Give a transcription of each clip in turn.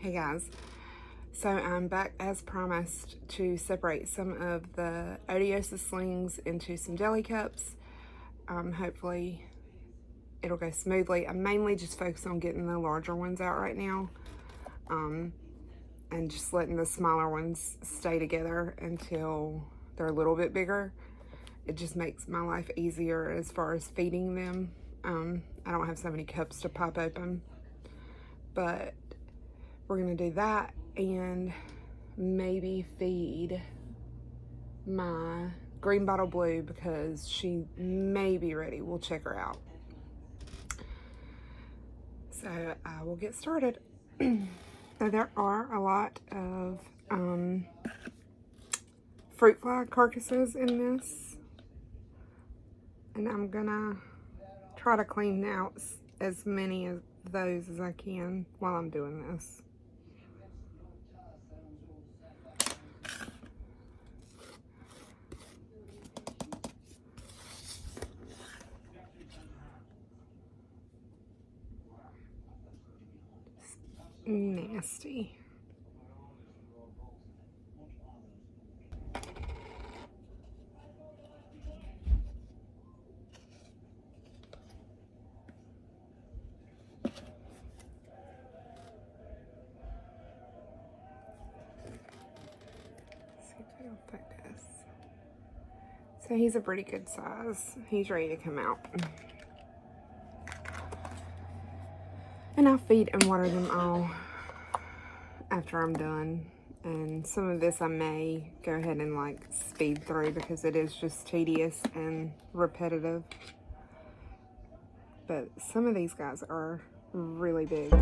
Hey guys, so I'm back as promised to separate some of the otiosus slings into some deli cups. Hopefully it'll go smoothly. I'm mainly just focused on getting the larger ones out right now, and just letting the smaller ones stay together until they're a little bit bigger. It just makes my life easier as far as feeding them. I don't have so many cups to pop open, but we're gonna do that and maybe feed my green bottle blue because she may be ready. We'll check her out. So I will get started. So there are a lot of fruit fly carcasses in this, and I'm gonna try to clean out as many of those as I can while I'm doing this. Nasty. Phidippus. So he's a pretty good size. He's ready to come out. And I'll feed and water them all after I'm done. And some of this I may go ahead and like speed through because it is just tedious and repetitive. But some of these guys are really big.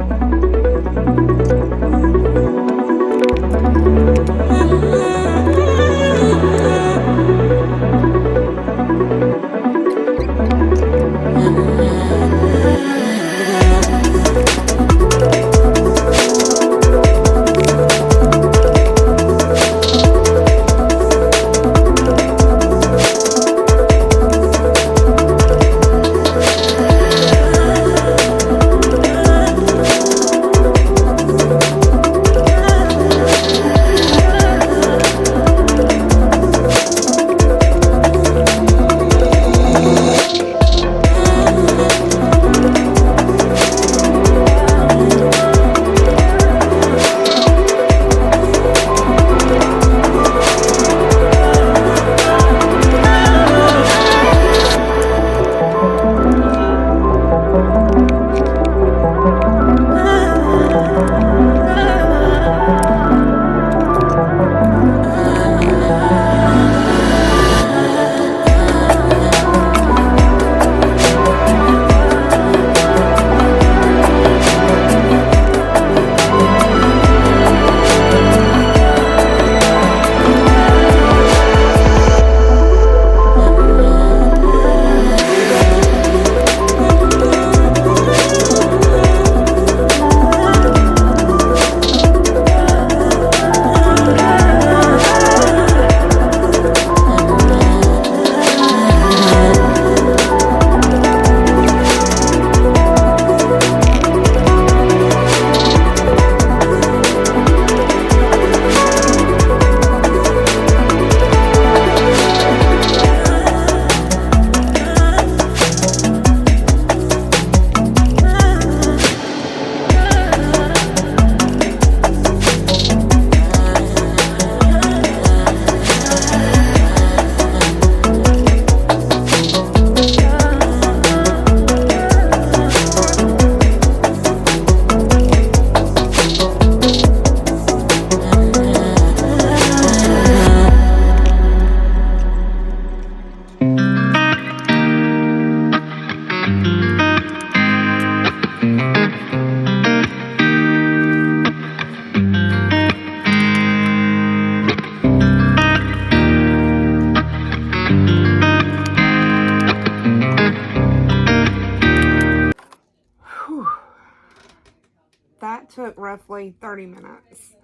That took roughly 30 minutes,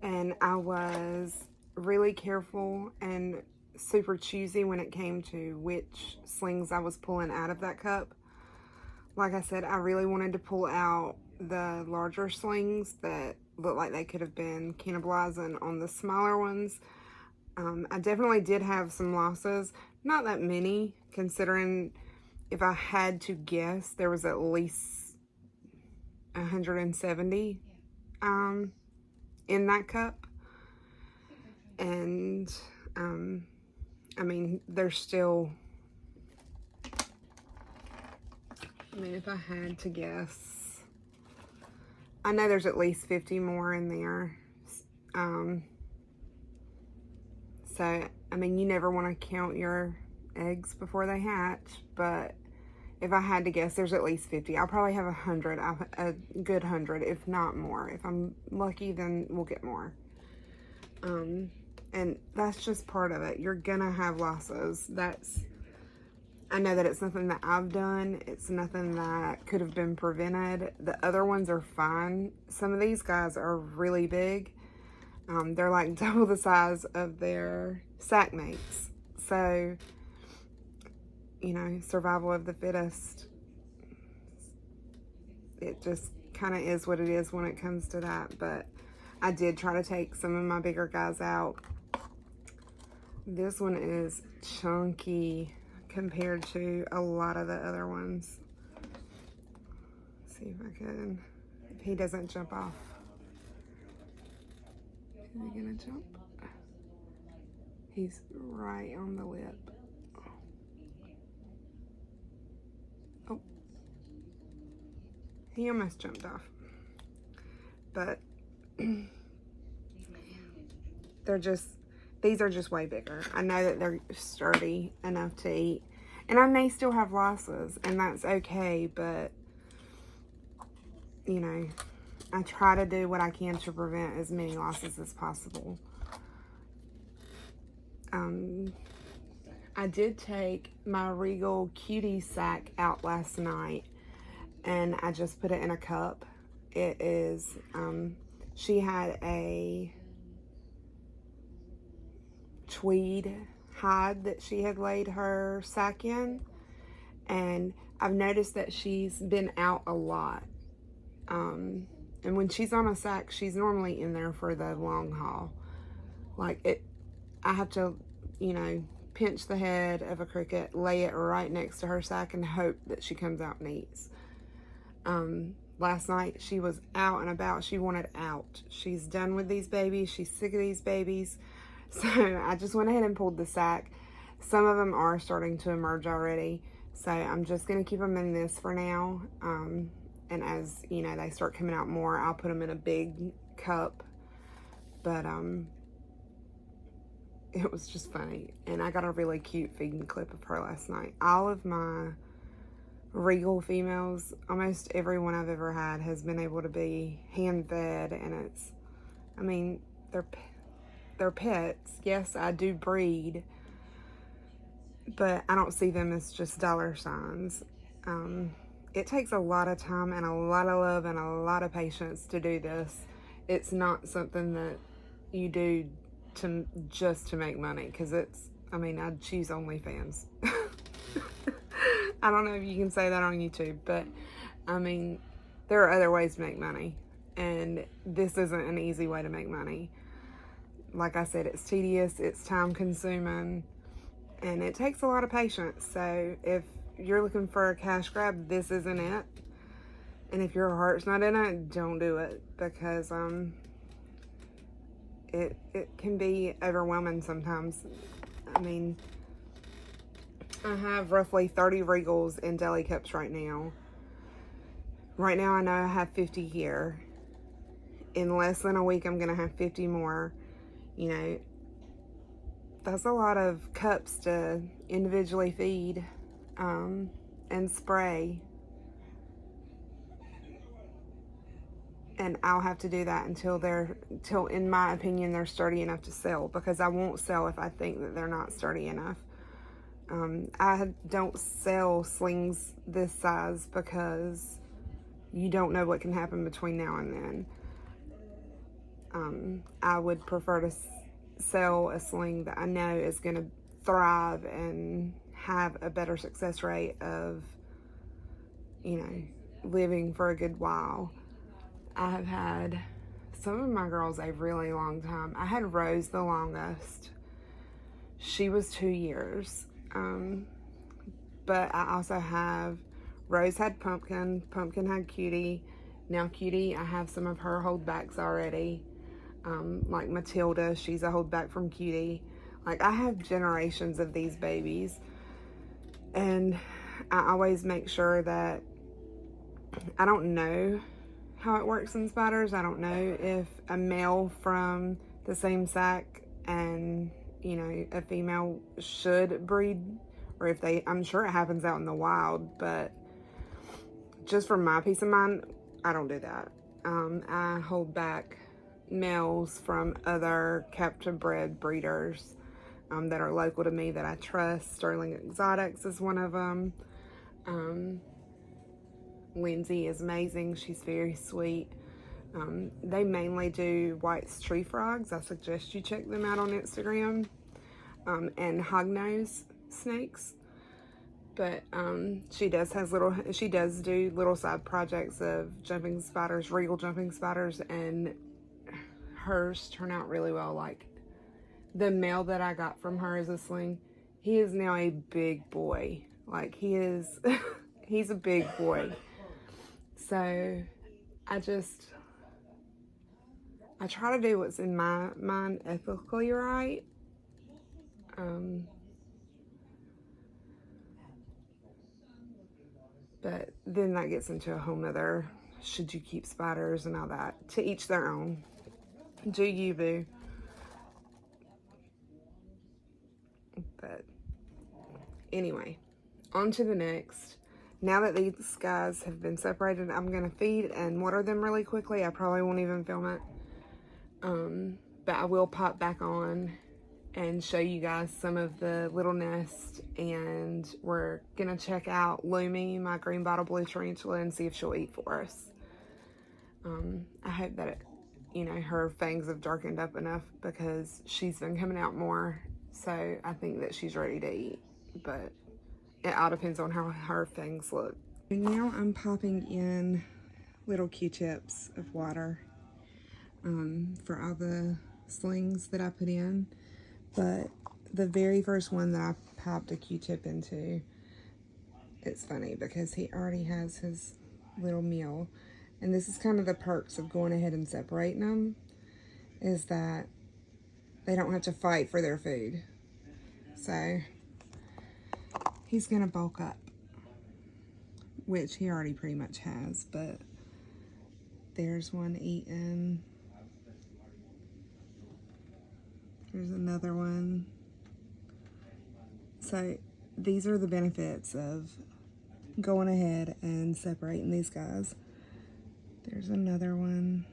and I was really careful and super choosy when it came to which slings I was pulling out of that cup. Like I said, I really wanted to pull out the larger slings that look like they could have been cannibalizing on the smaller ones. I definitely did have some losses. Not that many, considering if I had to guess, there was at least 170 in that cup. And, I mean, there's still, I mean, if I had to guess, I know there's at least 50 more in there. So, I mean, you never want to count your eggs before they hatch, but if I had to guess, there's at least 50. I'll probably have 100, a good 100, if not more. If I'm lucky, then we'll get more. And that's just part of it. You're gonna have losses. I know that it's nothing that I've done. It's nothing that could have been prevented. The other ones are fine. Some of these guys are really big. They're like double the size of their sack mates. So, you know, survival of the fittest. It just kind of is what it is when it comes to that. But I did try to take some of my bigger guys out. This one is chunky compared to a lot of the other ones. Let's see if I can, if he doesn't jump off. Is he gonna jump? He's right on the lip. Oh, he almost jumped off. But these are just way bigger. I know that they're sturdy enough to eat. And I may still have losses, and that's okay, but, you know, I try to do what I can to prevent as many losses as possible. I did take my Regal Cutie sack out last night, and I just put it in a cup. It is, she had a tweed hide that she had laid her sack in, and I've noticed that she's been out a lot. And when she's on a sack, she's normally in there for the long haul. Like I have to, you know, pinch the head of a cricket, lay it right next to her sack, and hope that she comes out and eats. Last night she was out and about. She wanted out. She's done with these babies. She's sick of these babies. So I just went ahead and pulled the sack. Some of them are starting to emerge already. So I'm just going to keep them in this for now. And as, you know, they start coming out more, I'll put them in a big cup. But it was just funny. And I got a really cute feeding clip of her last night. All of my Regal females, almost every one I've ever had has been able to be hand fed. And it's, I mean, they're pets. Yes, I do breed, but I don't see them as just dollar signs. It takes a lot of time and a lot of love and a lot of patience to do this. It's not something that you do just to make money, because it's, I mean, I'd choose OnlyFans. I don't know if you can say that on YouTube, but I mean, there are other ways to make money, and this isn't an easy way to make money. Like I said, it's tedious, it's time consuming, and it takes a lot of patience. So if you're looking for a cash grab, this isn't it. And if your heart's not in it, don't do it, because it can be overwhelming sometimes. I mean, I have roughly 30 Regals in deli cups right now. Right now I know I have 50 here. In less than a week I'm gonna have 50 more. You know, that's a lot of cups to individually feed and spray. And I'll have to do that until in my opinion, they're sturdy enough to sell, because I won't sell if I think that they're not sturdy enough. I don't sell slings this size because you don't know what can happen between now and then. I would prefer to sell a sling that I know is going to thrive and have a better success rate of, you know, living for a good while. I have had some of my girls a really long time. I had Rose the longest. She was 2 years. But I also have, Rose had Pumpkin, Pumpkin had Cutie. Now Cutie, I have some of her holdbacks already. Like Matilda, she's a holdback from Cutie. Like, I have generations of these babies. And I always make sure that I don't know how it works in spiders. I don't know if a male from the same sack and, you know, a female should breed, or if they, I'm sure it happens out in the wild, but just for my peace of mind, I don't do that. I hold back males from other captive bred breeders that are local to me that I trust. Sterling Exotics is one of them. Lindsay is amazing. She's very sweet. They mainly do White's tree frogs. I suggest you check them out on Instagram. And hognose snakes. But she does do little side projects of jumping spiders, regal jumping spiders, and hers turn out really well. Like, the male that I got from her as a sling, he is now a big boy. Like, he is, he's a big boy. So I try to do what's in my mind ethically right. But then that gets into a whole nother, should you keep spiders and all that. To each their own. Do you, boo. But anyway, on to the next. Now that these guys have been separated, I'm going to feed and water them really quickly. I probably won't even film it. But I will pop back on and show you guys some of the little nests. And we're going to check out Lumi, my green bottle blue tarantula, and see if she'll eat for us. I hope that, her fangs have darkened up enough because she's been coming out more. So I think that she's ready to eat. But it all depends on how her fangs look. And now I'm popping in little Q-tips of water for all the slings that I put in. But the very first one that I popped a Q-tip into, it's funny because he already has his little meal. And this is kind of the perks of going ahead and separating them, is that they don't have to fight for their food. So he's gonna bulk up, which he already pretty much has, but there's one eating. There's another one. So these are the benefits of going ahead and separating these guys. There's another one.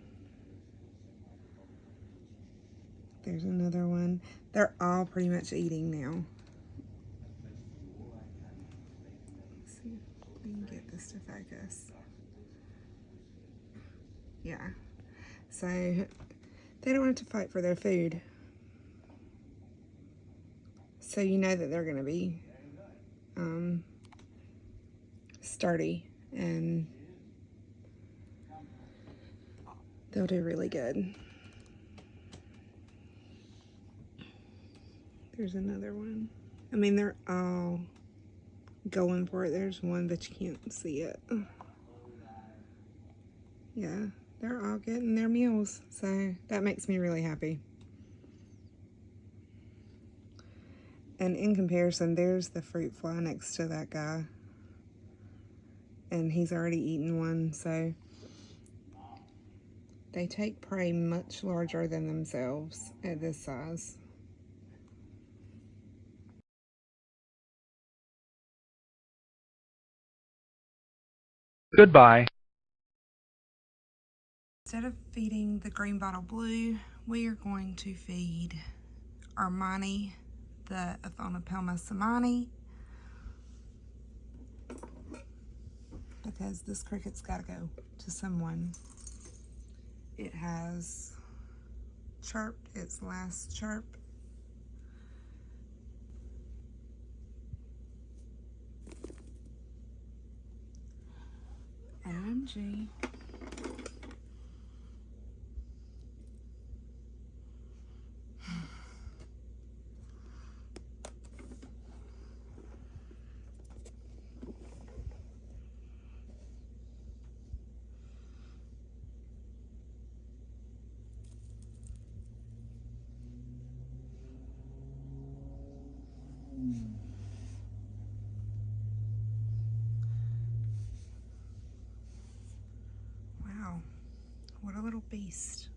There's another one. They're all pretty much eating now. Let's see if we can get this to focus. Yeah. So they don't have to fight for their food. So you know that they're going to be sturdy and they'll do really good. There's another one. I mean, they're all going for it. There's one, but you can't see it. Yeah, they're all getting their meals. So that makes me really happy. And in comparison, there's the fruit fly next to that guy. And he's already eaten one, so they take prey much larger than themselves at this size. Goodbye. Instead of feeding the green bottle blue, we are going to feed Armani, the Athonopelma samani, because this cricket's got to go to someone. It has chirped its last chirp. OMG. little beast.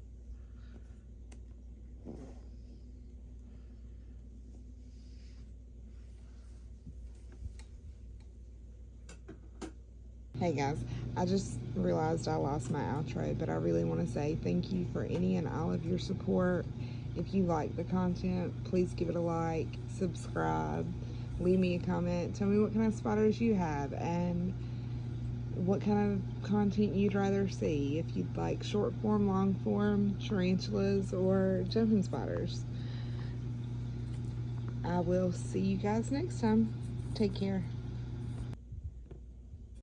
Hey guys, I just realized I lost my outro, but I really want to say thank you for any and all of your support. If you like the content, please give it a like, subscribe, leave me a comment, tell me what kind of spiders you have and what kind of content you'd rather see. If you'd like short form, long form, tarantulas, or jumping spiders. I will see you guys next time. Take care.